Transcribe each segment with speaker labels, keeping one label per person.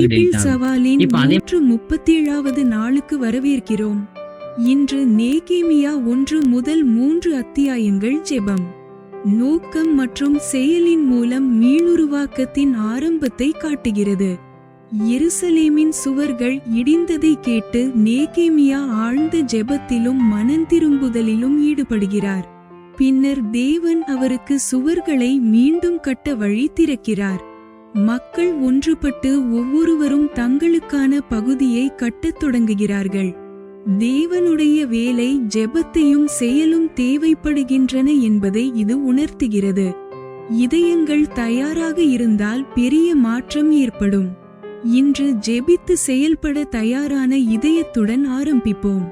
Speaker 1: Bible சவாலின் 137வது நாளுக்கு வரவேற்கிறோம். இன்று நேகேமியா 1 முதல் 3 அத்தியாயங்கள் ஜெபம், நோக்கம் மற்றும் செயலின் மூலம் மீளுருவாக்கத்தின் ஆரம்பத்தை காட்டுகிறது. எருசலேமின் சுவர்கள் இடிந்ததை கேட்டு நேகேமியா ஆழ்ந்த ஜெபத்திலும் மனந்திரும்புதலிலும் ஈடுபடுகிறார். பின்னர் தேவன் அவருக்கு சுவர்களை மீண்டும் கட்ட வழி திறக்கிறார். மக்கள் ஒன்றுபட்டு ஒவ்வொருவரும் தங்களுக்கான பகுதியை கட்டத் தொடங்குகிறார்கள். தேவனுடைய வேலை, ஜெபத்தையும் செயலும் தேவைப்படுகின்றன என்பதை இது உணர்த்துகிறது. இதயங்கள் தயாராக இருந்தால் பெரிய மாற்றம் ஏற்படும். இன்று ஜெபித்து செயல்பட தயாரான இதயத்துடன் ஆரம்பிப்போம்.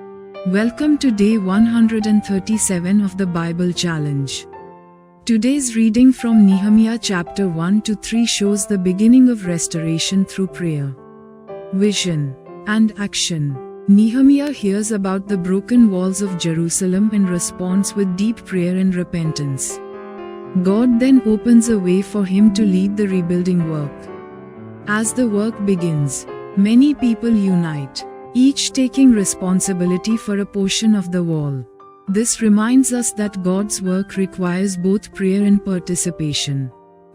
Speaker 2: Welcome to day 137 of the Bible Challenge. Today's reading from Nehemiah chapter 1 to 3 shows the beginning of restoration through prayer, vision, and action. Nehemiah hears about the broken walls of Jerusalem and responds with deep prayer and repentance. God then opens a way for him to lead the rebuilding work. As the work begins, many people unite, each taking responsibility for a portion of the wall. This reminds us that God's work requires both prayer and participation.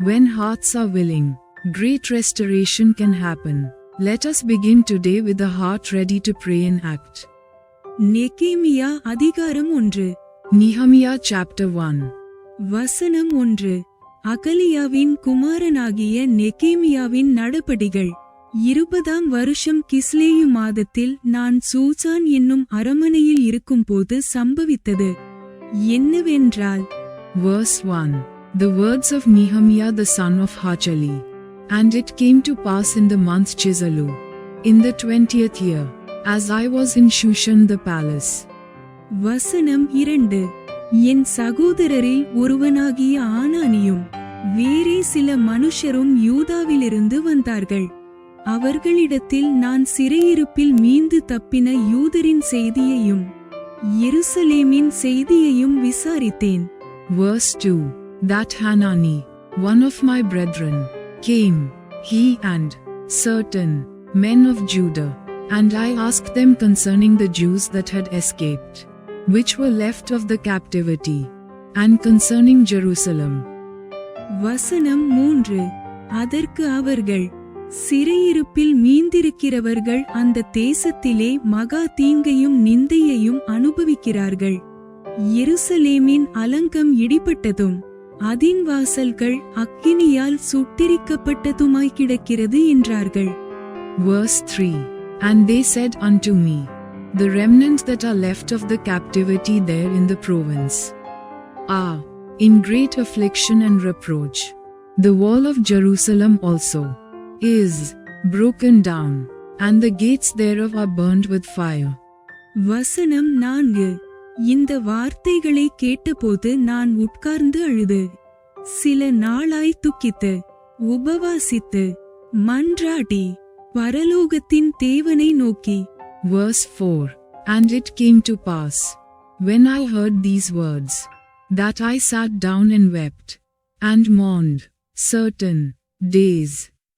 Speaker 2: When hearts are willing, great restoration can happen. Let us begin today with a heart ready to pray and act.
Speaker 1: நேகேமியா அதிகாரம் 1.
Speaker 2: Nehemiah chapter 1.
Speaker 1: வசனம் 1. அகலியாவின் குமாரனாகிய நேகேமியாவின் நடபடிகள். 20ஆம் வருஷம் Chisleu மாதத்தில் நான் Shushan என்னும் அரமனையில் இருக்கும்போது சம்பவித்தது என்னவென்றால்,
Speaker 2: Verse 1. The words of Nehemiah the son of Hachali. And it came to pass in the month Chisalu, in the 20th year, as I was in Shushan the palace.
Speaker 1: வசனம் 2. என் சகோதரரில் ஒருவனாகிய ஆனானியும் வேறே சில மனுஷரும் யூதாவிலிருந்து வந்தார்கள். அவர்களிடத்தில் நான் சிறையிருப்பில் மீண்டு தப்பின யூதரின் செய்தியையும் எருசலேமின் செய்தியையும் விசாரித்தேன்.
Speaker 2: Verse 2. That Hanani, one of my brethren, came, he and certain men of Judah, and I asked them concerning the Jews that had escaped, which were left of the captivity, and concerning Jerusalem.
Speaker 1: வசனம் 3. அதற்கு அவர்கள், சிறையிருப்பில் மீந்திருக்கிறவர்கள் அந்த தேசத்திலே மகா தீங்கையும் நிந்தையையும் அனுபவிக்கிறார்கள். எருசலேமின் அலங்கம் இடிபட்டதும் அதின் வாசல்கள் அக்கினியால் சுட்டெரிக்கப்பட்டதுமாய் கிடக்கிறது என்றார்கள்.
Speaker 2: Verse 3. And they said unto me, the remnants that are left of the captivity there in the province are in great affliction and reproach. The wall of Jerusalem also is broken down, and the gates thereof are burned with fire.
Speaker 1: வசனம் 4. இந்த வார்த்தைகளை கேட்டபோது நான் உட்கார்ந்து அழுது, சில நாளாய் துக்கித்து உபவாசித்து மன்றாடி பரலோகத்தின் தேவனை நோக்கி.
Speaker 2: Verse 4. And it came to pass, when I heard these words, that I sat down and wept, and mourned certain days,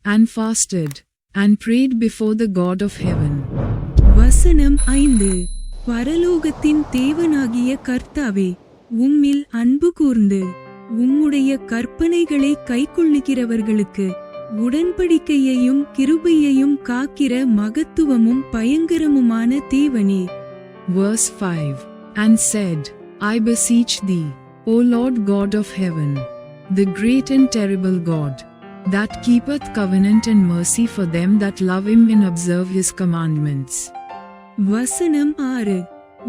Speaker 2: and fasted, and prayed before the God of heaven.
Speaker 1: வசனம் 5. பரலோகத்தின் தேவனாகிய கர்த்தாவே, உம்மில் அன்பு கூர்ந்து உம்முடைய கற்பனைகளை கைக்கொள்ளுகிறவர்களுக்கு உடன்படிக்கையையும் கிருபையையும் காக்கிற மகத்துவமும் பயங்கரமுமான தேவனே.
Speaker 2: Verse 5. And said, I beseech thee, O Lord God of heaven, the great and terrible God, that keepeth covenant and mercy for them that love him and observe his commandments.
Speaker 1: வசனம் 6.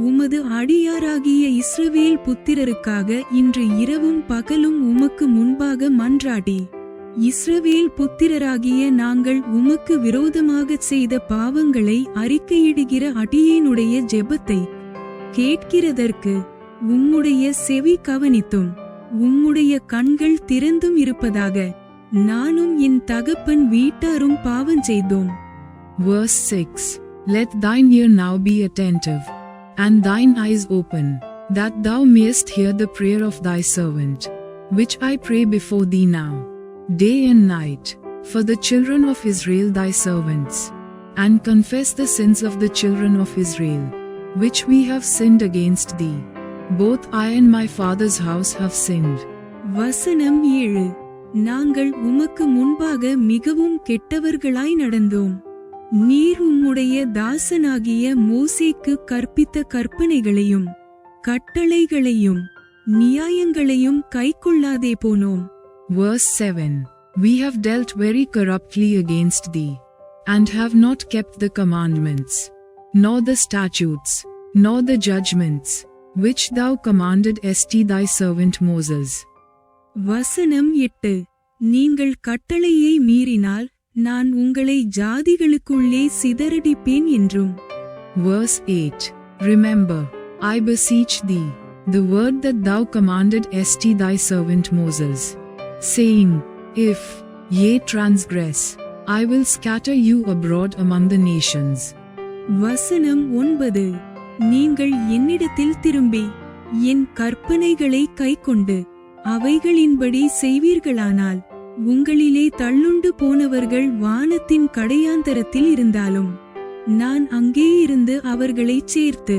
Speaker 1: உமது அடியாராகிய இஸ்ரவேல் புத்திரருக்காக இன்று இரவும் பகலும் உமக்கு முன்பாக மன்றாடி, இஸ்ரவேல் புத்திரராகிய நாங்கள் உமக்கு விரோதமாக செய்த பாவங்களை அறிக்கையிடுகிற அடியேனுடைய ஜெபத்தை கேட்கிறதற்கு உம்முடைய செவி கவனித்தும் உம்முடைய கண்கள் திறந்தும் இருப்பதாக. நானும் என் தகப்பன் வீட்டாரும் பாவம் செய்தோம்.
Speaker 2: Verse 6. Let thine ear now be attentive, and thine eyes open, that thou mayest hear the prayer of thy servant, which I pray before thee now, day and night, for the children of Israel thy servants, and confess the sins of the children of Israel, which we have sinned against thee. Both I and my father's house have sinned.
Speaker 1: வசனம் 7. நாங்கள் உமக்கு முன்பாக மிகவும் கெட்டவர்களாய் நடந்தோம். நீர் உம்முடைய தாசனாகிய மோசேக்கு கற்பித்த கற்பனைகளையும் கட்டளைகளையும் நியாயங்களையும் கைக்கொள்ளாதே போனோம்.
Speaker 2: Verse 7. We have dealt very corruptly against thee, and have not kept the commandments, nor the statutes, nor the judgments, which thou commandedst thy servant Moses.
Speaker 1: வசனம் 8. நீங்கள் கட்டளையை மீறினால் நான் உங்களை ஜாதிகளுக்குள்ளே சிதறடிப்பேன் என்றும்.
Speaker 2: Verse 8. Remember, I beseech thee, the word that thou commandedst thy servant Moses, saying, If ye transgress, I will scatter you abroad among the nations.
Speaker 1: வசனம் 9. நீங்கள் என்னிடத்தில் திரும்பி என் கற்பனைகளை கைக்கொண்டு அவைகளின்படி செய்வீர்களானால் உங்களிலே தள்ளுண்டு போனவர்கள் வானத்தின் கடையாந்தரத்தில் இருந்தாலும் நான் அங்கே இருந்து அவர்களைச் சேர்த்து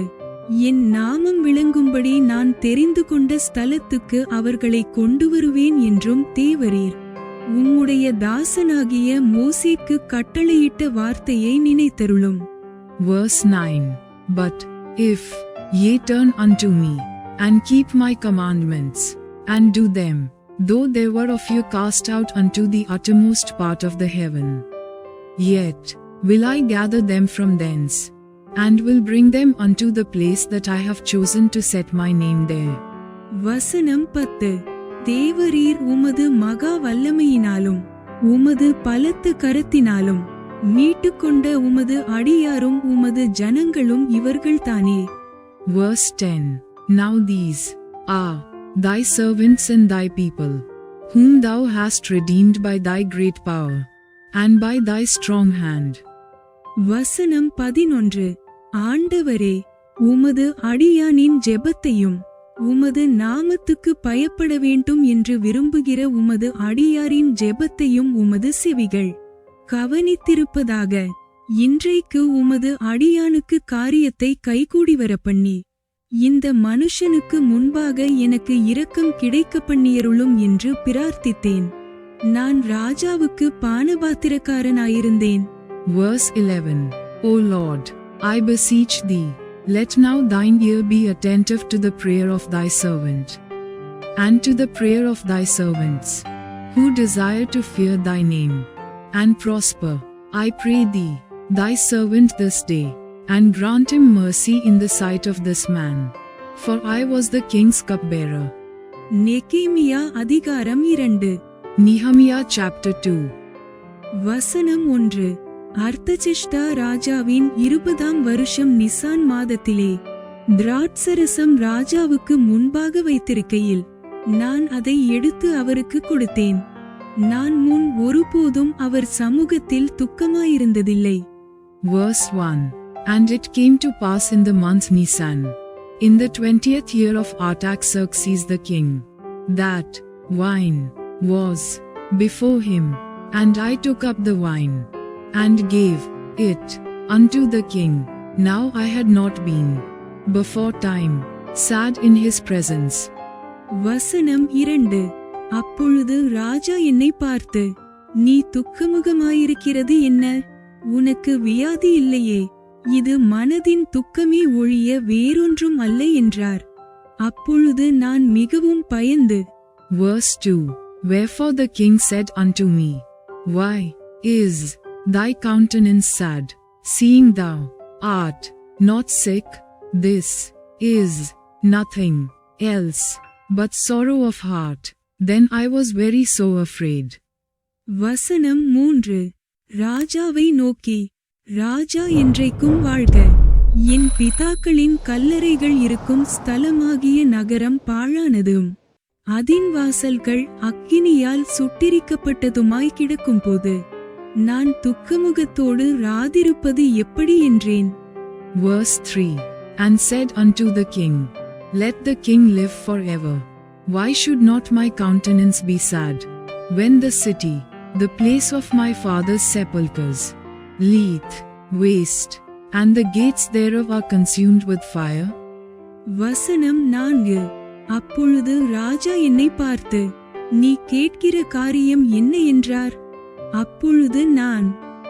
Speaker 1: என் நாமம் விளங்கும்படி நான் தெரிந்து கொண்ட ஸ்தலத்துக்கு அவர்களை கொண்டு வருவேன் என்றும் தேவரீர் உம்முடைய தாசனாகிய மோசேக்கு கட்டளையிட்ட வார்த்தையை நினைத்தருளும்.
Speaker 2: Verse 9. But if ye turn unto me, and keep my commandments, and do them, though they were of you cast out unto the uttermost part of the heaven, yet will I gather them from thence, and will bring them unto the place that I have chosen to set my name there.
Speaker 1: வசனம் 10. தேவரீர் உமது மகா வல்லமையினாலும் உமது பலத்த கரத்தினாலும் மீட்டுக்கொண்ட உமது அடியாரும் உமது ஜனங்களும் இவர்கள்தானே.
Speaker 2: Verse 10. Now these are thy servants and thy people, whom thou hast redeemed by thy great power, and by thy strong hand.
Speaker 1: வசனம் 11. ஆண்டவரே, உமது அடியானின் ஜெபத்தையும் உமது நாமத்துக்கு பயப்பட வேண்டும் என்று விரும்புகிற உமது அடியாரின் ஜெபத்தையும் உமது செவிகள் கவனித்திருப்பதாக. இன்றைக்கு உமது அடியானுக்கு காரியத்தை கைகூடி வர பண்ணி இந்த மனுஷனுக்கு முன்பாக எனக்கு இரக்கம் கிடைக்க பண்ணியருளும் என்று பிரார்த்தித்தேன். நான் ராஜாவுக்கு பானபாத்திரக்காரனாயிருந்தேன்.
Speaker 2: Verse 11. O Lord, I beseech thee, let now thine ear be attentive to the prayer of thy servant, and to the prayer of thy servants, who desire to fear thy name, and prosper, I pray thee, thy servant this day, and grant him mercy in the sight of this man, for I was the king's cupbearer.
Speaker 1: நெகேமியா அதிகாரம் 2.
Speaker 2: Nehemiah chapter 2.
Speaker 1: வசனம் 1. அர்தசஷ்டா ராஜாவின் 20ஆம் வருஷம் Nissan மாதத்திலே திராட்சரசம் ராஜாவுக்கு முன்பாக வைத்திருக்கையில் நான் அதை எடுத்து அவருக்கு கொடுத்தேன். நான் முன் ஒருபோதும் அவர் சமூகத்தில் துக்கமாயிருந்ததில்லை.
Speaker 2: Verse 1. And it came to pass in the month Nisan, in the 20th year of Artaxerxes the king, that wine was before him, and I took up the wine, and gave it unto the king. Now I had not been before time sad in his presence.
Speaker 1: வசனம் 2. அப்பொழுது ராஜா என்னை பார்த்து, நீ துக்கமுகமாயிருக்கிறது என்ன? உனக்கு வியாதி இல்லையே, இது மனதின் துக்கமே ஒழிய வேறொன்றும் அல்ல என்றார். அப்பொழுது நான் மிகவும் பயந்து.
Speaker 2: Verse 2. Wherefore the king said unto me, Why is thy countenance sad, seeing thou art not sick? This is nothing else but sorrow of heart. Then I was very so afraid.
Speaker 1: வசனம் 3. ராஜாவை நோக்கி, ராஜா என்றைக்கும் வாழ்க. என் பிதாக்களின் கல்லறைகள் இருக்கும் ஸ்தலமாகிய நகரம் பாழானதும் அதின் வாசல்கள் அக்கினியால் சுட்டெரிக்கப்பட்டதுமாய் கிடக்கும்போது நான் துக்கமுகத்தோடு ராதிருப்பது எப்படி என்றேன்.
Speaker 2: Verse 3. And said unto the king, Let the king live forever. Why should not my countenance be sad, when the city the place of my father's sepulchres, Leith, waste, and the gates thereof are consumed with fire?
Speaker 1: வசனம் 4. அப்பொழுது ராஜா என்னை பார்த்து, நீ கேட்கிற காரியம் என்ன என்றார். அப்பொழுது நான்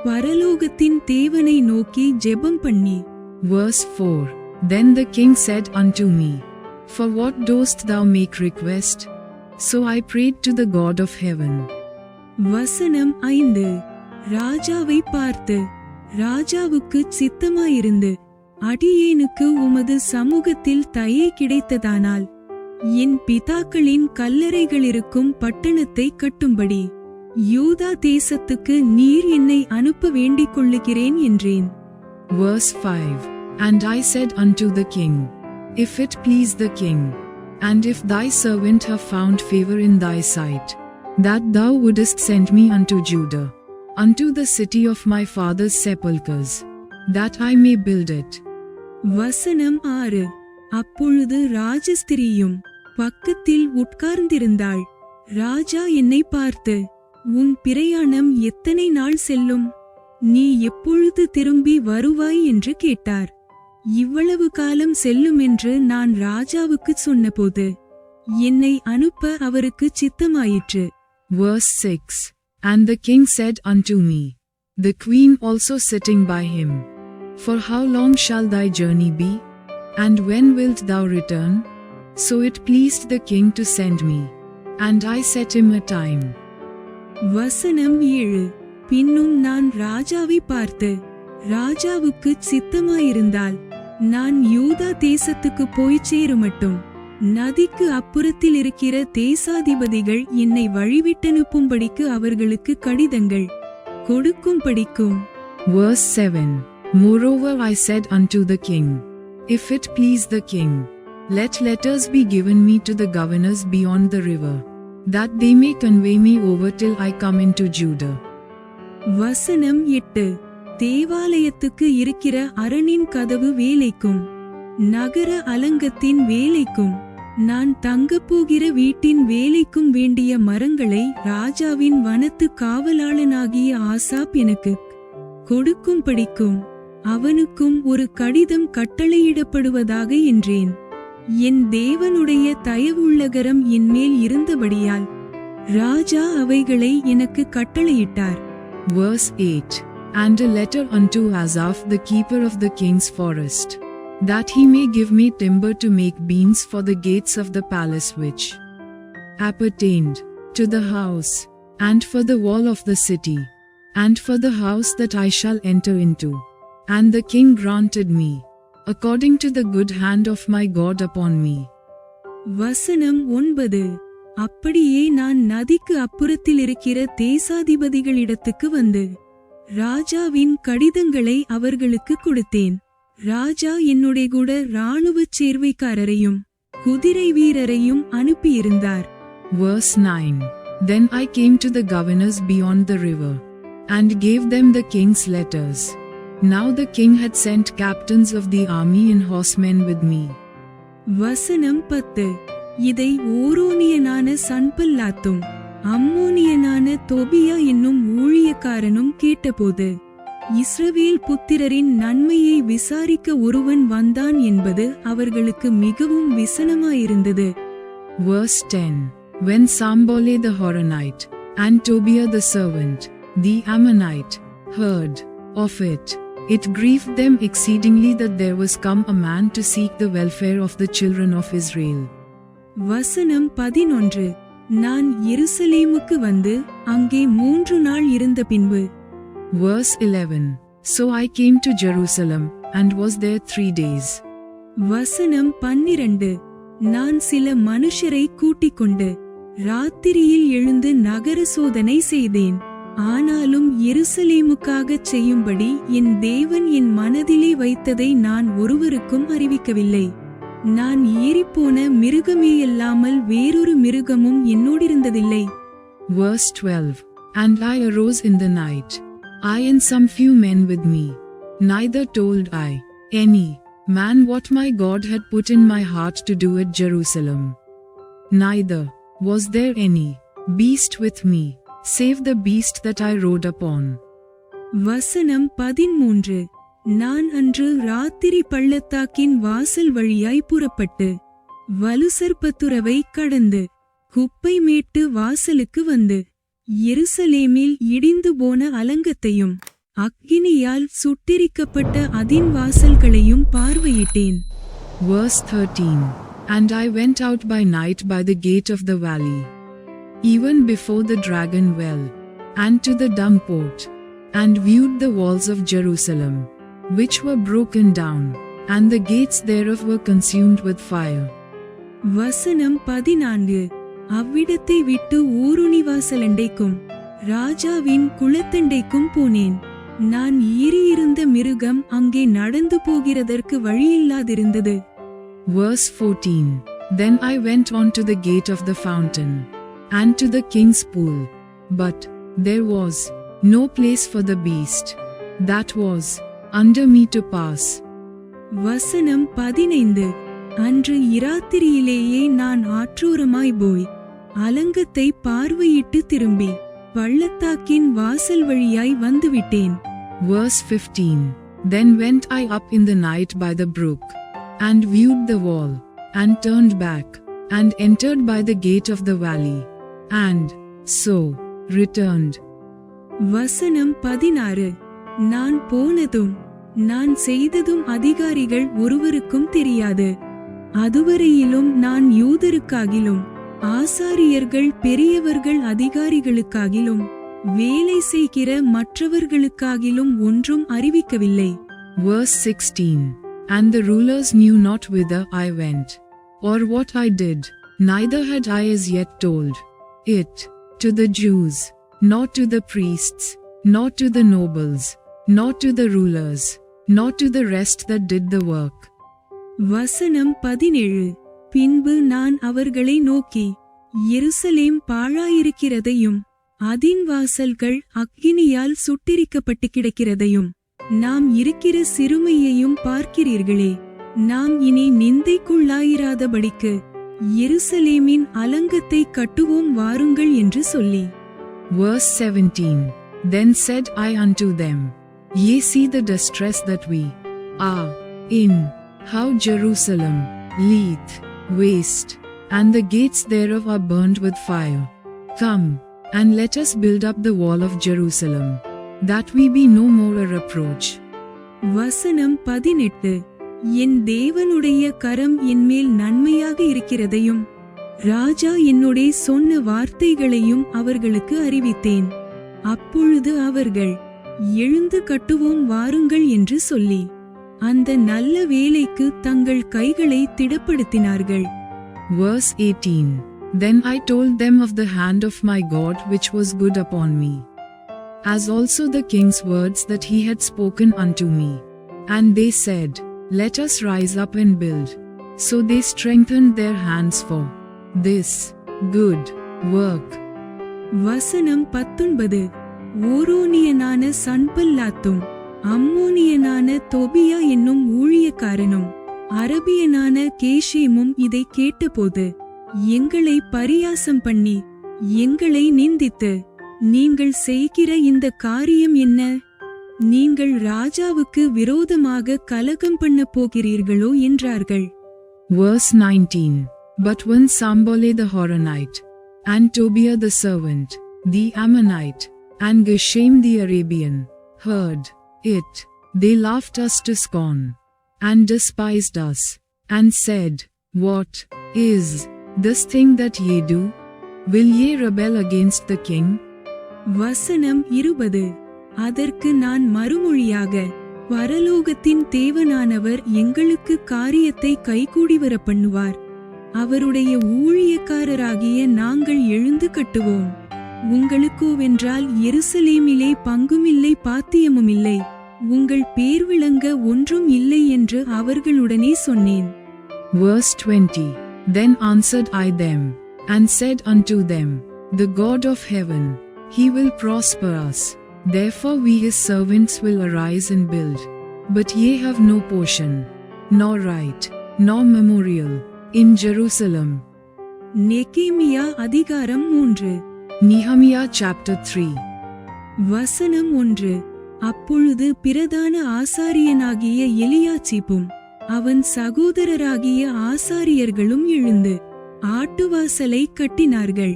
Speaker 1: பரலோகத்தின் தேவனை நோக்கி ஜெபம் பண்ணி.
Speaker 2: Verse 4. Then the king said unto me, For what dost thou make request? So I prayed to the God of heaven.
Speaker 1: வசனம் 5. ராஜாவை பார்த்து, ராஜாவுக்கு சித்தமாயிருந்து அடியேனுக்கு உமது சமூகத்தில் தயை கிடைத்ததானால் என் பிதாக்களின் கல்லறைகளிருக்கும் பட்டணத்தை கட்டும்படி யூதா தேசத்துக்கு நீர் என்னை அனுப்ப வேண்டிக் கொள்ளுகிறேன் என்றேன்.
Speaker 2: Verse 5. And I said unto the king, If it please the king, and if thy servant have found favor in thy sight, that thou wouldest send me unto Judah, unto the city of my father's sepulchres, that I may build it.
Speaker 1: வசனம் 6. அப்பொழுது ராஜஸ்திரியும் பக்கத்தில் உட்கார்ந்திருந்தாள். ராஜா என்னை பார்த்து, உன் பிரயாணம் எத்தனை நாள் செல்லும்? நீ எப்பொழுது திரும்பி வருவாய் என்று கேட்டார். இவ்வளவு காலம் செல்லும் என்று நான் ராஜாவுக்கு சொன்னபோது என்னை அனுப்ப அவருக்கு சித்தமாயிற்று.
Speaker 2: Verse 6. And the king said unto me, the queen also sitting by him, For how long shall thy journey be? And when wilt thou return? So it pleased the king to send me, and I set him a time.
Speaker 1: வசனம் 7. பின்னும் நான் ராஜாவை பார்த்து, ராஜாவுக்கு சித்தமாயிருந்தால் நான் யூதா தேசத்துக்கு போய்ச் சேருமட்டும் நதிக்கு அப்புறத்தில் இருக்கிற தேசாதிபதிகள் என்னை வழிவிட்டனுப்பும்படிக்கு அவர்களுக்கு கடிதங்கள் கொடுக்கும்படிக்கும்.
Speaker 2: Verse 7. Moreover I said unto the king, If it please the king, let letters be given me to the governors beyond the river, that they may convey me over till I come into Judah.
Speaker 1: வசனம் 8. தேவாலயத்துக்கு இருக்கிற அரணின் கதவு வேலைக்கும் நகர அலங்கத்தின் வேலைக்கும் நான் தங்கப்போகிற வீட்டின் வேலைக்கும் வேண்டிய மரங்களை ராஜாவின் வனத்து காவலாளனாகிய ஆசாப் எனக்கு கொடுக்கும்படிக்கும் அவனுக்கும் ஒரு கடிதம் கட்டளையிடப்படுவதாக என்றேன். என் தேவனுடைய தயவுள்ளகரம் என்மேல் இருந்தபடியால் ராஜா அவைகளை எனக்கு கட்டளையிட்டார்.
Speaker 2: Verse 8. And a letter unto Asaph the keeper of the king's forest, that he may give me timber to make beams for the gates of the palace which appertained to the house, and for the wall of the city, and for the house that I shall enter into. And the king granted me, according to the good hand of my God upon me.
Speaker 1: வசனம் 9. அப்படியே நான் நதிக்கு அப்புறத்தில் இருக்கிற தேசாதிபதிகளிடத்துக்கு வந்து ராஜாவின் கடிதங்களை அவர்களுக்கு கொடுத்தேன். ராஜா என்னுடைய கூட இராணுவச் சேர்வைக்காரரையும் குதிரை வீரரையும் அனுப்பியிருந்தார்.
Speaker 2: Verse 9. Then I came to the governors beyond the river, and gave them the king's letters. Now the king had sent captains of the army and horsemen with me.
Speaker 1: வசனம் 10. இதை ஓரோனியனான சன்பல்லாத்தும் அம்மோனியனான தொபியா என்னும் ஊழியக்காரனும் கேட்டபோது இஸ்ரவேல் புத்திரரின் நன்மையை விசாரிக்க ஒருவன் வந்தான் என்பது அவர்களுக்கு மிகவும் விசனமாயிருந்தது.
Speaker 2: Verse 10. When Sanballat the Horonite, and Tobiah the servant, the Ammonite, heard of it, it grieved them exceedingly that there was come a man to seek the welfare of the children of Israel.
Speaker 1: வசனம் 11. நான் எருசலேமுக்கு வந்து அங்கே 3 நாள் இருந்த பின்பு.
Speaker 2: Verse 11. So I came to Jerusalem, and was there 3 days.
Speaker 1: வசனம் 12. நான் சில மனுஷரை கூட்டிக் கொண்டு ராத்திரியில் எழுந்து நகர சோதனை செய்தேன். ஆனாலும் எருசலேமுக்காகச் செய்யும்படி என் தேவன் என் மனதிலே வைத்ததை நான் ஒருவருக்கும் அறிவிக்கவில்லை. நான் ஏறிப்போன மிருகமேயல்லாமல் வேறொரு மிருகமும் என்னோடிருந்ததில்லை.
Speaker 2: Verse 12. And I arose in the night, I and some few men with me. Neither told I any man what my God had put in my heart to do at Jerusalem. Neither was there any beast with me, save the beast that I rode upon.
Speaker 1: வசனம் 13 நான் அன்று ராத்திரி பள்ளத்தாக்கின் வாசல் வழியாய் புறப்பட்டு வலுசற்பத்துறவை கடந்து குப்பை மேட்டு வாசலுக்கு வந்து எருசலேமில் இடிந்து போன அலங்கத்தையும் அக்கினியால் சுட்டெரிக்கப்பட்ட அதின் வாசல்களையும் பார்வையிட்டேன்.
Speaker 2: Verse 13 And I went out by night by the gate of the valley, even before the dragon well, and to the dung port, and viewed the walls of Jerusalem, which were broken down, and the gates thereof were consumed with fire.
Speaker 1: வசனம் 14 அவ்விடத்தை விட்டு ஊருணிவாசலண்டைக்கும் ராஜாவின் குளத்தண்டைக்கும் போனேன். நான் ஏறியிருந்த மிருகம் அங்கே நடந்து போகிறதற்கு வழியில்லாதிருந்தது.
Speaker 2: Verse 14 Then I went on to the gate of the fountain, and to the king's pool, but there was no place for the beast that was under me to pass.
Speaker 1: வசனம் 15 அன்று இராத்திரியிலேயே நான் ஆற்றோரமாய் போய் அலங்கத்தை பார்வையிட்டு திரும்பி பள்ளத்தாக்கின் வாசல் வழியாய் வந்துவிட்டேன்.
Speaker 2: Verse 15 Then went I up in the night by the brook, and viewed the wall, and turned back, and entered by the gate of the valley, and so returned.
Speaker 1: வசனம் 16 நான் போனதும் நான் செய்ததும் அதிகாரிகள் ஒருவருக்கும் தெரியாது. அதுவரையிலும் நான் யூதருக்காகிலும் ஆசாரியர்கள் பெரியவர்கள் அதிகாரிகளுக்காகிலும் வேலை செய்கிற மற்றவர்களுக்காகிலும் ஒன்றும் அறிவிக்கவில்லை.
Speaker 2: Verse 16 And the rulers knew not whither I went, or what I did, neither had I as yet told it to the Jews, nor to the priests, nor to the nobles, nor to the rulers, nor to the rest that did the work.
Speaker 1: வசனம் 17 பின்பு நான் அவர்களை நோக்கி எருசலேம் பாழாயிருக்கிறதையும் அதின் வாசல்கள் அக்கினியால் சுட்டெரிக்கப்பட்டு கிடக்கிறதையும் நாம் இருக்கிற சிறுமையையும் பார்க்கிறீர்களே. நாம் இனி நிந்தைக்குள்ளாயிராதபடிக்கு எருசலேமின் அலங்கத்தை கட்டுவோம் வாருங்கள் என்று சொல்லி.
Speaker 2: Verse 17 Then said I unto them, Ye see the distress that we are in, how Jerusalem lieth waste, and the gates thereof are burned with fire. Come, and let us build up the wall of Jerusalem, that we be no more a reproach.
Speaker 1: வசனம் 18 என் தேவனுடைய கரம் என்மேல் நன்மையாக இருக்கிறதையும் ராஜா என்னுடைய சொன்ன வார்த்தைகளையும் அவர்களுக்கு அறிவித்தேன். அப்பொழுது அவர்கள் எழுந்து கட்டுவோம் வாருங்கள் என்று சொல்லி அந்த நல்ல வேலைக்கு தங்கள் கைகளை திடப்படுத்தினார்கள்.
Speaker 2: Verse 18 Then I told them of the hand of my God which was good upon me, as also the king's words that he had spoken unto me. And they said, Let us rise up and build. So they strengthened their hands for this good work.
Speaker 1: வசனம் 19 ஓரோனியனான சன்பல்லாத்தும் அம்மோனியனான தொபியா என்னும் ஊழியக்காரனும் அரபியனான கேஷேமும் இதை கேட்டபோது எங்களை பரியாசம் பண்ணி எங்களை நிந்தித்து நீங்கள் செய்கிற இந்த காரியம் என்ன? நீங்கள் ராஜாவுக்கு விரோதமாக கலகம் பண்ண போகிறீர்களோ என்றார்கள்.
Speaker 2: Verse 19 But when Sambole the Horonite, and Tobiah the servant, the Ammonite, and Geshem the Arabian, heard it, they laughed us to scorn, and despised us, and said, What is this thing that ye do? Will ye rebel against the king?
Speaker 1: வசனம் 20 அதற்கு நான் மறுமொழியாக பரலோகத்தின் தேவனானவர் எங்களுக்கு காரியத்தை கைகூடி வர பண்ணுவார். அவருடைய ஊழியக்காரராகிய நாங்கள் எழுந்து கட்டுவோம். உங்களுக்கோவென்றால் எருசலேமிலே பங்குமில்லை பாத்தியமுமில்லை, உங்கள் பேர் விளங்க ஒன்றும் இல்லை என்று அவர்களுடனே சொன்னேன்.
Speaker 2: Verse 20 Then answered I them, and said unto them, The God of heaven, he will prosper us. Therefore we his servants will arise and build. But ye have no portion, nor right, nor memorial, in Jerusalem.
Speaker 1: நெகேமியா அதிகாரம் 3
Speaker 2: Nehemiah chapter 3.
Speaker 1: வசனம் 1. அப்பொழுது பிரதான ஆசாரியனாகிய எலியாசிபும் அவன் சகோதரராகிய ஆசாரியர்களும் எழுந்து ஆட்டுவாசலை கட்டினார்கள்.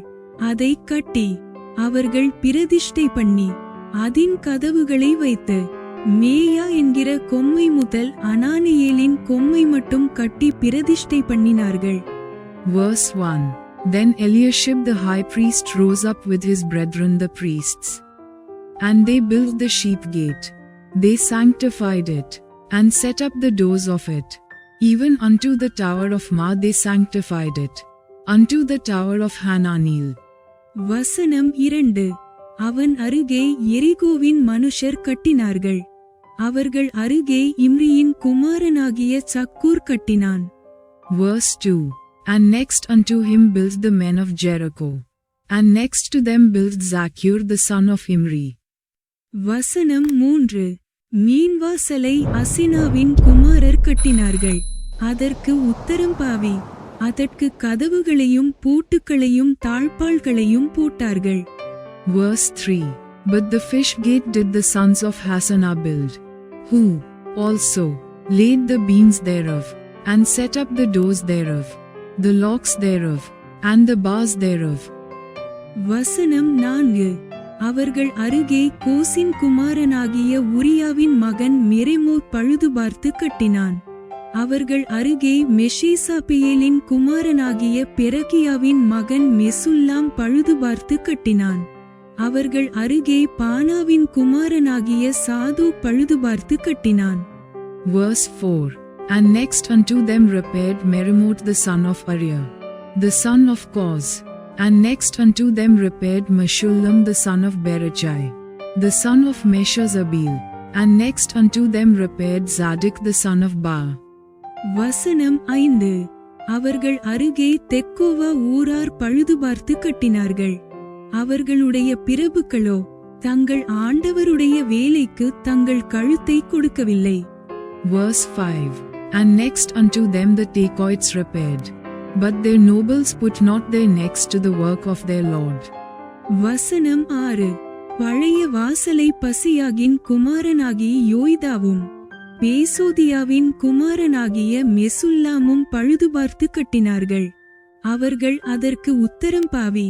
Speaker 1: அதை கட்டி அவர்கள் பிரதிஷ்டை பண்ணி அதின் கதவுகளை வைத்து மேயா என்கிற கொம்மை முதல் அனானியேலின் கொம்மை மட்டும் கட்டி பிரதிஷ்டை பண்ணினார்கள்.
Speaker 2: Verse 1. Then Eliashib the high priest rose up with his brethren the priests. And they built the sheep gate. They sanctified it, and set up the doors of it. Even unto the tower of Ma they sanctified it, unto the tower of Hananeel.
Speaker 1: வசனம் 2. அவன் அருகே எரிகோவின் மனுஷர் கட்டினார்கள். அவர்கள் அருகே இம்ரியின் குமாரனாகிய சக்கூர் கட்டினான்.
Speaker 2: Verse 2. And next unto him built the men of Jericho. And next to them built Zaccur the son of Imri.
Speaker 1: வசனம் 3. மீன்வாசலை அசினாவின் குமாரர் கட்டினார்கள். அதற்கு உத்தரம் பாவி. அதற்கு கதவுகளையும் பூட்டுக்களையும் தாழ்பாள்களையும் போட்டார்கள்.
Speaker 2: Verse 3. But the fish gate did the sons of Hassanah build, who also laid the beams thereof, and set up the doors thereof, the locks thereof, and the bars thereof.
Speaker 1: வசனம் 4. அவர்கள் அருகே கோசின் குமாரனாகிய உரியாவின் மகன் மெரெமோத் பழுதுபார்த்து கட்டினான். அவர்கள் அருகே மெஷேசாபெயேலின் குமாரனாகிய பெரகியாவின் மகன் மெசுல்லாம் பழுதுபார்த்து கட்டினான். அவர்கள் அருகே பானாவின் குமாரனாகிய சாது பழுதுபார்த்து கட்டினான்.
Speaker 2: Verse 4. And next unto them repaired Meremoth the son of Uriah, the son of Koz. And next unto them repaired Meshullam the son of Berachai, the son of Meshazabeel. And next unto them repaired Zadok the son of Ba.
Speaker 1: வசனம் 5. அவர்கள் அருகே தெக்கோவா ஊரார் பழுதுபார்த்து கட்டினார்கள். அவர்களுடைய பிரபுக்களோ தங்கள் ஆண்டவருடைய வேலைக்கு தங்கள் கழுத்தை கொடுக்கவில்லை.
Speaker 2: Verse 5. And next unto them the Tekoites repaired, but their nobles put not their necks to the work of their Lord.
Speaker 1: வசனம் 6. பழைய வாசலை பசியாகின் குமாரனாகிய யோய்தாவும் பேசோதியாவின் குமாரனாகிய மெசுல்லாமும் பழுதுபார்த்து கட்டினார்கள். அவர்கள் அதற்கு உத்தரம் பாவி.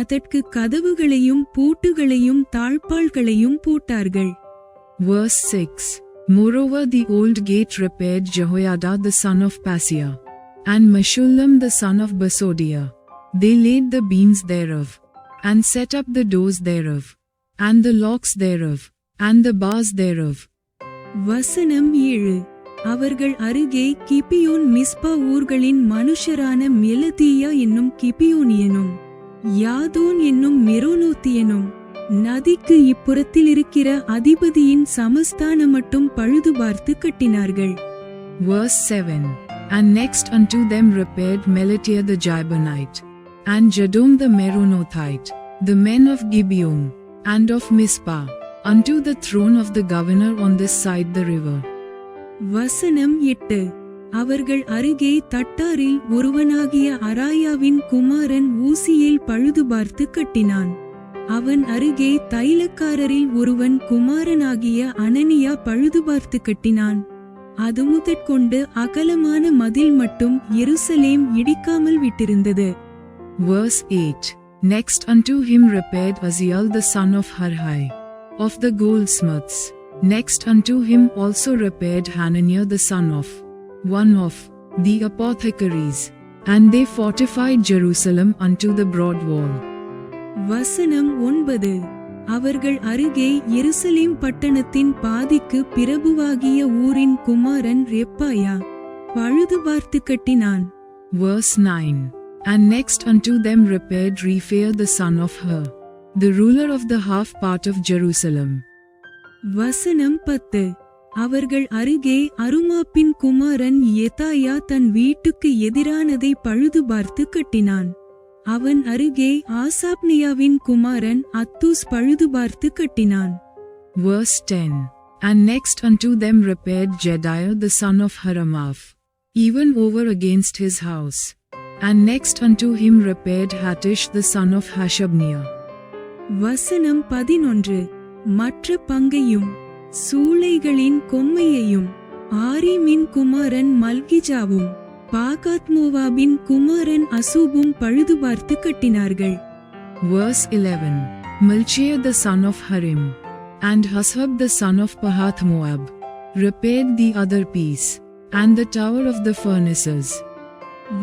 Speaker 1: அதற்கு கதவுகளையும் பூட்டுகளையும் தாழ்பாள்களையும் போட்டார்கள்.
Speaker 2: Verse 6. Moreover the old gate repaired Jehoiada the son of Paseah, and Meshullam the son of Basodiah. They laid the beams thereof, and set up the doors thereof, and the locks thereof, and the bars thereof.
Speaker 1: வசனம் 7. அவர்கள் அருகே கிபியோன் மிஸ்பா ஊர்களின் மனுஷரான மெலதியா என்னும் கிபியோனியனும் யாதோன் என்னும் மெரோனோத்தியனும் நதிக்கு இப்புறத்தில் இருக்கிற அதிபதியின் சமஸ்தானம் மட்டும் பழுதுபார்த்து கட்டினார்கள்.
Speaker 2: Verse 7. And next unto them repaired Melatiah the Jibonite, and Jadom the Meronothite, the men of Gibeon, and of Mizpah, unto the throne of the governor on this side the river.
Speaker 1: வசனம் 8. அவர்கள் அருகே தட்டாரில் ஒருவனாகிய அராயாவின் குமாரன் Uzziel பழுதுபார்த்து கட்டினான். அவன் அருகே தைலக்காரரில் ஒருவன் குமாரனாகிய அனனியா பழுதுபார்த்து கட்டினான். அது முதற்கொண்டு அகலமான மதில் மட்டும் எருசலேம் இடிக்காமல் விட்டிருந்தது.
Speaker 2: Verse 8. Next unto him repaired Aziel the son of Harhai, of the goldsmiths. Next unto him also repaired Hananiah the son of one of the apothecaries. And they fortified Jerusalem unto the broad wall.
Speaker 1: வசனம் 9. அவர்கள் அருகே எருசலேம் பட்டணத்தின் பாதிக்கு பிரபுவாகிய ஊரின் குமாரன் ரெப்பாயா பழுதுபார்த்து கட்டினான்.
Speaker 2: Verse 9. And next unto them repaired Rephair the son of Hur, the ruler of the half part of Jerusalem.
Speaker 1: வசனம் 10. அவர்கள் அருகே அருமாப்பின் குமாரன் எதாயா தன் வீட்டுக்கு எதிரானதை பழுதுபார்த்து கட்டினான். அவன் அருகே ஆசாப்னியாவின் குமாரன் அத்தூஸ் பழுதுபார்த்து கட்டினான்.
Speaker 2: Verse 10. And next unto them repaired Jediah the son of Haramath, even over against his house. And next unto him repaired Hattish the son of Hashabniah,
Speaker 1: வசனம் 11. மற்ற பங்கையும் சூளைகளின் கொம்மையையும் ஆரீமின் குமாரன் மல்கிஜாவும் பாகாத் மோவாபின் குமாரன் அசூபும் பழுதுபார்த்து கட்டினார்கள்.
Speaker 2: Verse 11. Malchiah the son of Harim and Hashab the son of Pahath Moab repaired the other piece and the tower of the furnaces.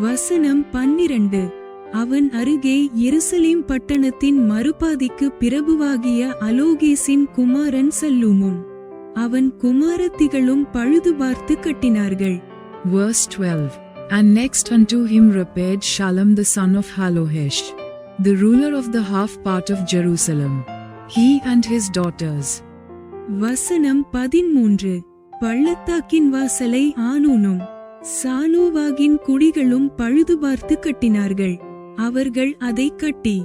Speaker 1: வசனம் 12. அவன் அருகே எருசலேம் பட்டணத்தின் மறுபாதிக்கு பிரபுவாகிய அலோகேசின் குமாரன் சல்லூமும் அவன் குமாரத்திகளும் பழுதுபார்த்து கட்டினார்கள்.
Speaker 2: Verse 12. And next unto him repaired Shallum the son of Halohesh, the ruler of the half part of Jerusalem, he and his daughters.
Speaker 1: வசனம் 13. பள்ளத்தாக்கின் வாசலை ஆனூனும் சானோவாகின் குடிகளும் பழுதுபார்த்து கட்டினார்கள். அவர்கள் அதை கட்டி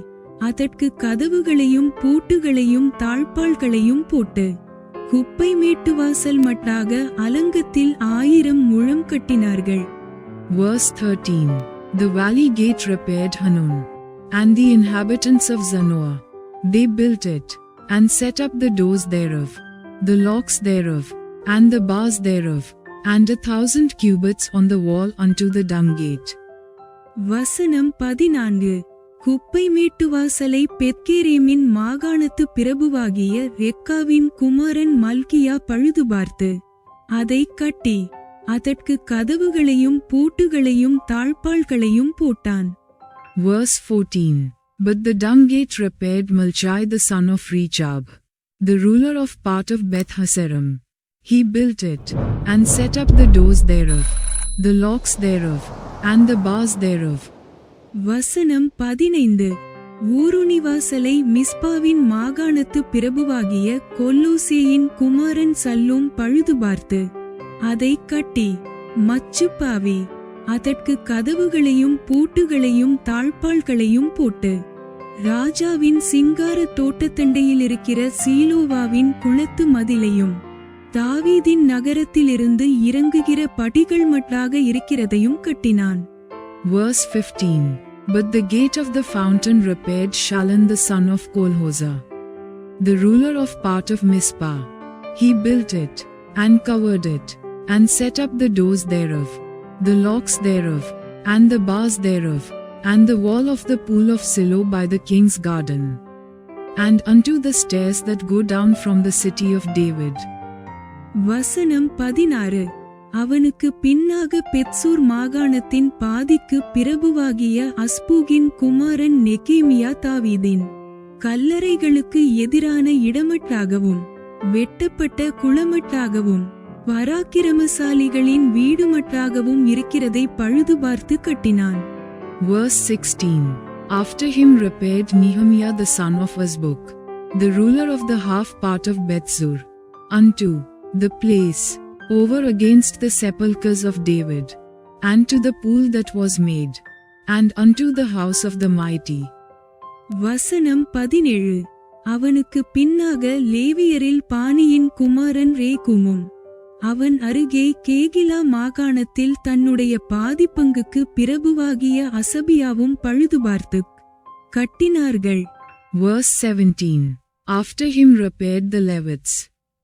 Speaker 1: அதற்கு கதவுகளையும் பூட்டுகளையும் தாழ்பாள்களையும் போட்டு குப்பை மேட்டு வாசல் மட்டாக அலங்கத்தில் 1000 முழம் கட்டினார்கள்.
Speaker 2: Verse 13. The valley gate repaired Hanun, and the inhabitants of Zanoah. They built it, and set up the doors thereof, the locks thereof, and the bars thereof, and 1,000 cubits on the wall unto the dung gate.
Speaker 1: வசனம் 14. குப்பை மேட்டு வாசலை பெத்கேரேமின் மாகாணத்து பிரபுவாகிய ரெக்காவின் குமாரன் மல்கியா பழுதுபார்த்து அதை கட்டி அதற்கு கதவுகளையும் பூட்டுகளையும் தாழ்பாள்களையும் போட்டான்.
Speaker 2: Verse 14. But the dung gate repaired Malchiah the son of Rechab, the ruler of part of Beth Haserim. He built it, and set up the doors thereof, the locks thereof, and the bars thereof.
Speaker 1: வசனம் 15. ஊருணி வாசலை மிஸ்பாவின் மாகாணத்து பிரபுவாகிய கொல்லோசேயின் குமாரன் Shallum பழுதுபார்த்து அதை கட்டி மச்சுப்பாவி அதற்கு கதவுகளையும் பூட்டுகளையும் தாழ்பாள்களையும் போட்டு ராஜாவின் சிங்கார தோட்டத்தண்டையில் இருக்கிற சீலோவாவின் குளத்து மதிலையும் தாவீதின் நகரத்திலிருந்து இறங்குகிற படிகள் மட்டாக இருக்கிறதையும் கட்டினான்.
Speaker 2: Verse 15. But the gate of the fountain repaired Shallun the son of Kolhozah, the ruler of part of Mizpah. He built it, and covered it, and set up the doors thereof, the locks thereof, and the bars thereof, and the wall of the pool of Siloh by the king's garden, and unto the stairs that go down from the city of David.
Speaker 1: வசனம் 16. அவனுக்கு பின்னாக பெத்சூர் மாகாணத்தின் பாதிக்கு பிரபுவாகிய அஸ்பூகின் குமாரன் நெகேமியா தாவீதின் கல்லறைகளுக்கு எதிரான இடமட்டாகவும் வெட்டப்பட்ட குளமட்டாகவும் பராக்கிரமசாலிகளின் வீடுமட்டாகவும் இருக்கிறதை பழுதுபார்த்து கட்டினான்.
Speaker 2: Verse 16. After him repaired Nehemiah the son of Azbuk, the ruler of the half part of Bethzur, unto the place over against the sepulchres of David, and to the pool that was made, and unto the house of the mighty.
Speaker 1: வசனம் 17. அவனுக்கு பின்னாக லேவியரில் பானியின் குமாரன் ரேகுமும் அவன் அருகே கேகிலா மாகாணத்தில் தன்னுடைய பாதிப்பங்குக்கு பிரபுவாகிய அசபியாவும் பழுதுபார்த்து கட்டினார்கள்.
Speaker 2: Verse 17. After him repaired the Levites,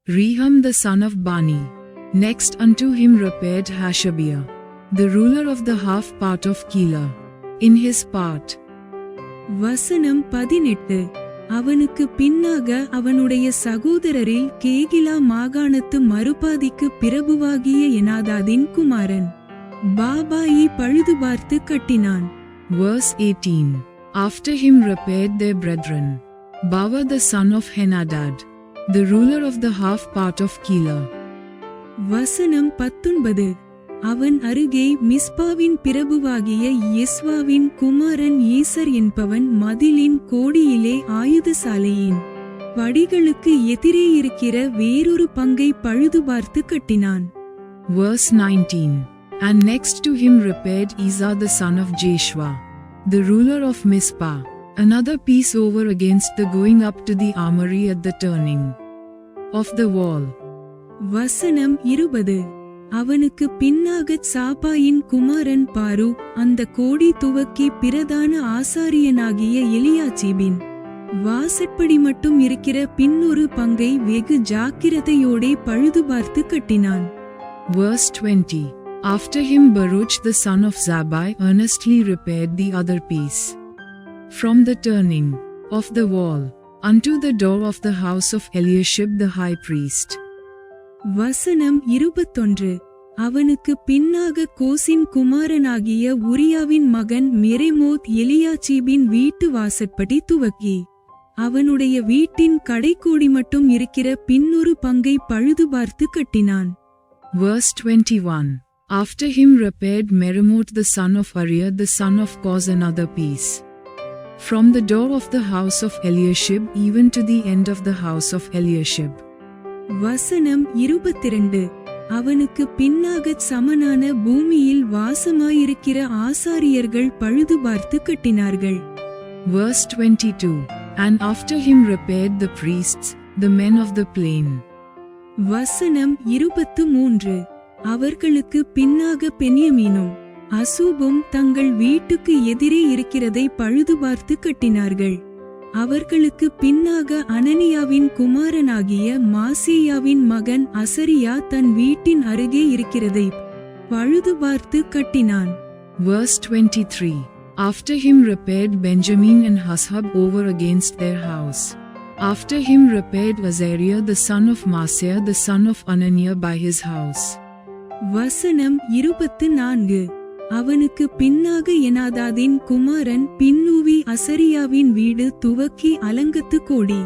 Speaker 2: Rehum the son of Bani. Next unto him repaired Hashabiah, the ruler of the half part of Keilah, in his part.
Speaker 1: வசனம் 18. அவனுக்கு பின்னாக அவனுடைய சகோதரரில் கேகிலா மாகாணத்து மறுபாதிக்கு பிரபுவாகிய எனாதாதின் குமாரன் பாபாயி பழுதுபார்த்து கட்டினான்.
Speaker 2: Verse 18. After him repaired their brethren, Bava the son of Henadad, the ruler of the half part of Keilah.
Speaker 1: வசனம் 19. அவன் அருகே மிஸ்பாவின் பிரபுவாகிய யெஸ்வாவின் குமாரன் ஈசர் என்பவன் மதிலின் கோடியிலே ஆயுதசாலையின் படிகளுக்கு எதிரே இருக்கிற வேறொரு பங்கை பழுதுபார்த்து கட்டினான்.
Speaker 2: Verse 19. And next to him repaired Isa the son of Jeshua, the ruler of Mizpah, another piece over against the going up to the armory at the turning of the wall.
Speaker 1: வசனம் 20. அவனுக்கு பின்னாக சாபாயின் குமாரன் பாரு அந்த கோடி துவக்கி பிரதான ஆசாரியனாகிய எலியாச்சிபின் வாசற்படி மட்டும் இருக்கிற பின்னொரு பங்கை வெகு ஜாக்கிரதையோடே பழுதுபார்த்து கட்டினான்.
Speaker 2: Verse 20. After him Baruch the son of Zabbai earnestly repaired the other piece. From the turning of the wall unto the door of the house of Eliashib the high priest.
Speaker 1: வசனம் 21. அவனுக்கு பின்னாக கோசின் குமாரனாகிய உரியாவின் மகன் மெரெமோத் எலியாச்சீபின் வீட்டு வாசற்படி துவக்கி அவனுடைய வீட்டின் கடைக்கோடி மட்டும் இருக்கிற பின்னொரு பங்கை பழுதுபார்த்து கட்டினான்.
Speaker 2: Verse 21. After him repaired Meremoth the son of Uriah the son of Koz another piece. From the door of the house of Eliashib even to the end of the house of Eliashib.
Speaker 1: வசனம் 22. அவனுக்கு பின்னாகச் சமனான பூமியில் வாசமாயிருக்கிற ஆசாரியர்கள் பழுதுபார்த்து கட்டினார்கள்.
Speaker 2: Verse 22. And after him repaired the priests, the men of the plain.
Speaker 1: வசனம் 23. அவர்களுக்கு பின்னாக பென்யமீனும் அசூபும் தங்கள் வீட்டுக்கு எதிரே இருக்கிறதை பழுதுபார்த்து கட்டினார்கள். அவர்களுக்கு பின்னாக அனனியாவின் குமாரனாகிய மாசேயாவின் மகன் அசரியா தன் வீட்டின் அருகே இருக்கிறதை பழுதுபார்த்து கட்டினான்.
Speaker 2: Verse 23. After him repaired Benjamin and Hashab over against their house. After him repaired Azariah the son of Maaseiah the son of Ananiah by his house.
Speaker 1: வசனம் 24. அவனுக்கு பின்னாக எனாதாதின் குமாரன் பின்னூவி அசரியாவின் வீடு துவக்கி அலங்கத்து கோடி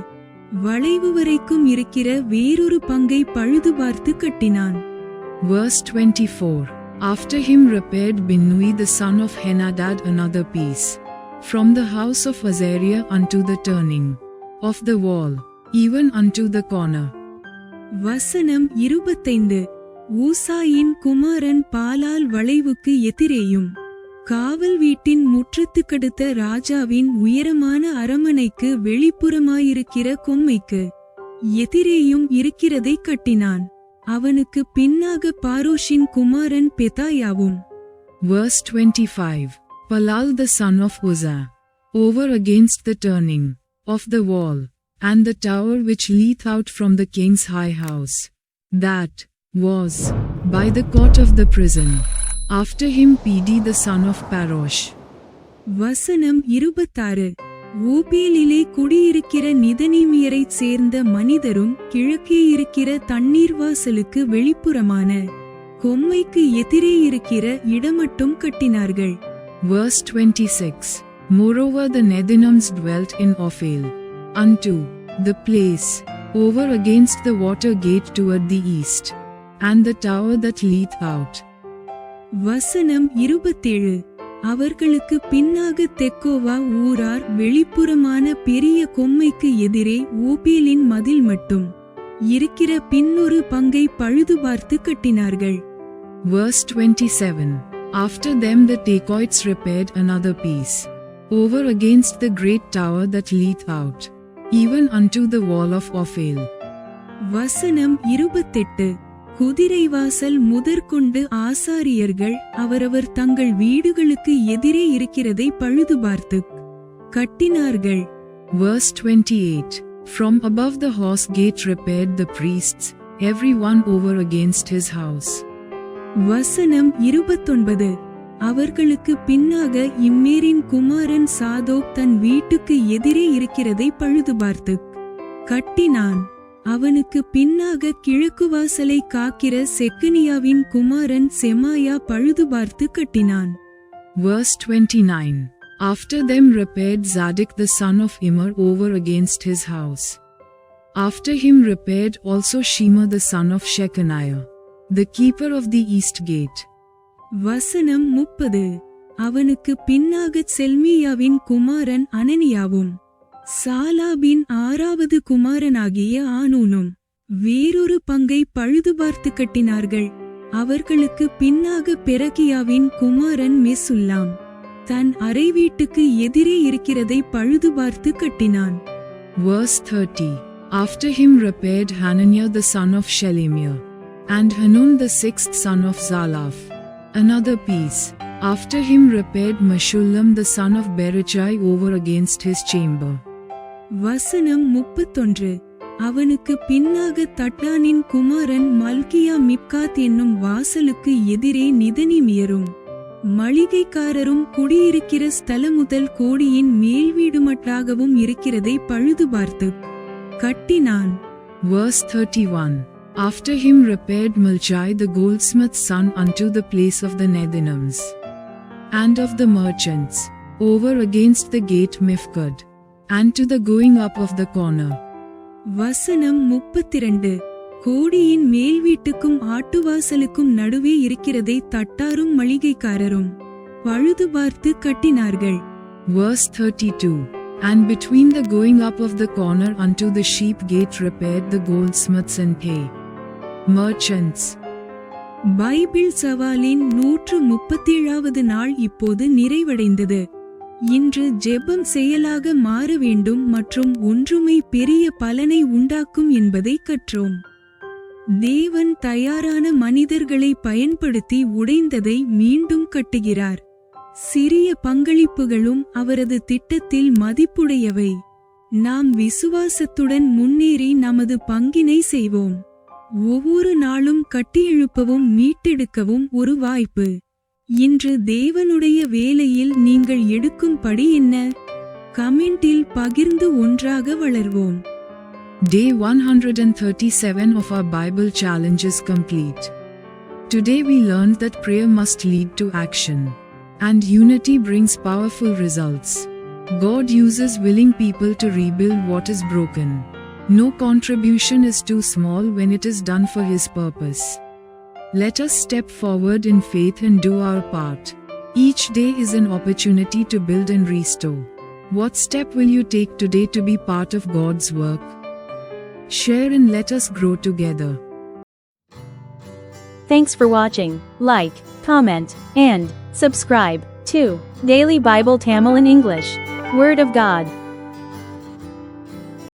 Speaker 1: வளைவு வரைக்கும் இருக்கிற வேறொரு பங்கை பழுதுபார்த்து கட்டினான்.
Speaker 2: Verse 24. After him repaired Binnui the son of Henadad another piece. From the house of Azariah unto the turning of the wall, even unto the corner.
Speaker 1: வசனம் 25. ஊசாயின் குமாரன் பாலால் வளைவுக்கு எதிரேயும் காவல் வீட்டின் முற்றத்துக்கடுத்த ராஜாவின் உயரமான அரமனைக்கு வெளிப்புறமாயிருக்கிற கொம்மைக்கு எதிரேயும் இருக்கிறதை கட்டினான். அவனுக்கு பின்னாக பாரோஷின் குமாரன் பெதாயாவும்.
Speaker 2: Verse 25. Palal the son of Uzzah, over against the turning of the wall, and the tower which leath out from the king's high house, that was by the court of the prison. After him Pidi the son of Parosh.
Speaker 1: வசனம் 26. ஓபேலிலே குடியிருக்கிற நிதனீமியரைச் சேர்ந்த மனிதரும் கிழக்கே இருக்கிற தண்ணீர் வாசலுக்கு வெளிப்புறமான கொம்மைக்கு எதிரே இருக்கிற இடமட்டும் கட்டினார்கள்.
Speaker 2: Verse 26. Moreover the Nethinims dwelt in Ophel, unto the place over against the water gate toward the east, and the tower that leath out.
Speaker 1: வசனம் 27. அவர்களுக்கு பின்னாக தெக்கோவா ஊரார் வெளிப்புறமான பெரிய கொம்மைக்கு எதிரே ஓபேலின் மதில் மட்டும் இருக்கிற பின்னொரு பங்கை பழுதுபார்த்து கட்டினார்கள்.
Speaker 2: Verse 27. After them the Tekoites repaired another piece, over against the great tower that leath out, even unto the wall of Ophel.
Speaker 1: வசனம் 28. குதிரைவாசல் முதற்கொண்டு ஆசாரியர்கள் அவரவர் தங்கள் வீடுகளுக்கு எதிரே இருக்கிறதை பழுதுபார்த்து கட்டினார்கள்.
Speaker 2: Verse 28. From above the horse gate repaired the priests, every one over against his house.
Speaker 1: வசனம் 29. அவர்களுக்கு பின்னாக இம்மேரின் குமாரன் சாதோக் தன் வீட்டுக்கு எதிரே இருக்கிறதை பழுதுபார்த்து கட்டினான். அவனுக்கு பின்னாக கிழக்கு வாசலை காக்கிற செக்கனியாவின் குமாரன் செமாயா பழுதுபார்த்து கட்டினான்.
Speaker 2: Verse 29. After them repaired Zadok the son of Immer over against his house. After him repaired also Shema the son of Shechaniah, the keeper of the east gate.
Speaker 1: வசனம் 30. அவனுக்கு பின்னாக செல்மியாவின் குமாரன் அனனியாவும் சாலாபின் 6வது குமாரனாகிய ஆனூனும் வேறொரு பங்கை பழுதுபார்த்து கட்டினார்கள். அவர்களுக்கு பின்னாக பெரகியாவின் குமாரன் மெசுல்லாம் தன் அறை வீட்டுக்கு எதிரே இருக்கிறதை பழுதுபார்த்து கட்டினான்.
Speaker 2: Verse 30. After him repaired Hananiah the son of Shelemiah, and Hanun the 6th son of Zalaph, another piece. After him repaired Meshullam the son of Berechiah over against his chamber.
Speaker 1: வசனம் 31. அவனுக்கு பின்னாக தட்டானின் குமாரன் மல்கியா மிப்காத் என்னும் வாசலுக்கு எதிரே நிதனிமியரும் மளிகைக்காரரும் குடியிருக்கிற ஸ்தலமுதல் கோடியின் மேல்வீடுமட்டாகவும் இருக்கிறதை பழுது பார்த்து கட்டினான்.
Speaker 2: Verse 31. After him repaired Malchai the goldsmith's son unto the place of the Nethinims, and of the merchants, over against the gate Mifkad, and to the going up of the corner.
Speaker 1: வசனம் 32. கோடியின் மேல் வீட்டுக்கும் ஆட்டுவாசலுக்கும் நடுவே இருக்கிறதை தட்டாரும் மளிகைக்காரரும் பழுது பார்த்து கட்டினார்கள்.
Speaker 2: Verse 32. And between the going up of the corner unto the sheep gate repaired the goldsmiths and hay merchants.
Speaker 1: Bible சவாலின் 137வது நாள் இப்போது நிறைவடைந்தது. இன்று ஜெபம் செயலாக மாற வேண்டும் மற்றும் ஒன்றுமை பெரிய பலனை உண்டாக்கும் என்பதை கற்றோம். தேவன் தயாரான மனிதர்களை பயன்படுத்தி உடைந்ததை மீண்டும் கட்டுகிறார். சிறிய பங்களிப்புகளும் அவரது திட்டத்தில் மதிப்புடையவை. நாம் விசுவாசத்துடன் முன்னேறி நமது பங்கினை செய்வோம். ஒவ்வொரு நாளும் கட்டியெழுப்பவும் மீட்டெடுக்கவும் ஒரு வாய்ப்பு. இன்று தேவனுடைய வேலையில் நீங்கள் எடுக்கும் படி என்ன? கமெண்டில் பகிர்ந்து ஒன்றாக வளர்வோம்.
Speaker 2: Day 137 of our Bible challenge is complete. Today we learned that prayer must lead to action, and unity brings powerful results. God uses willing people to rebuild what is broken. No contribution is too small when it is done for His purpose. Let us step forward in faith and do our part. Each day is an opportunity to build and restore. What step will you take today to be part of God's work? Share and let us grow together.
Speaker 3: Thanks for watching. Like, comment, and subscribe to Daily Bible Tamil in English. Word of God.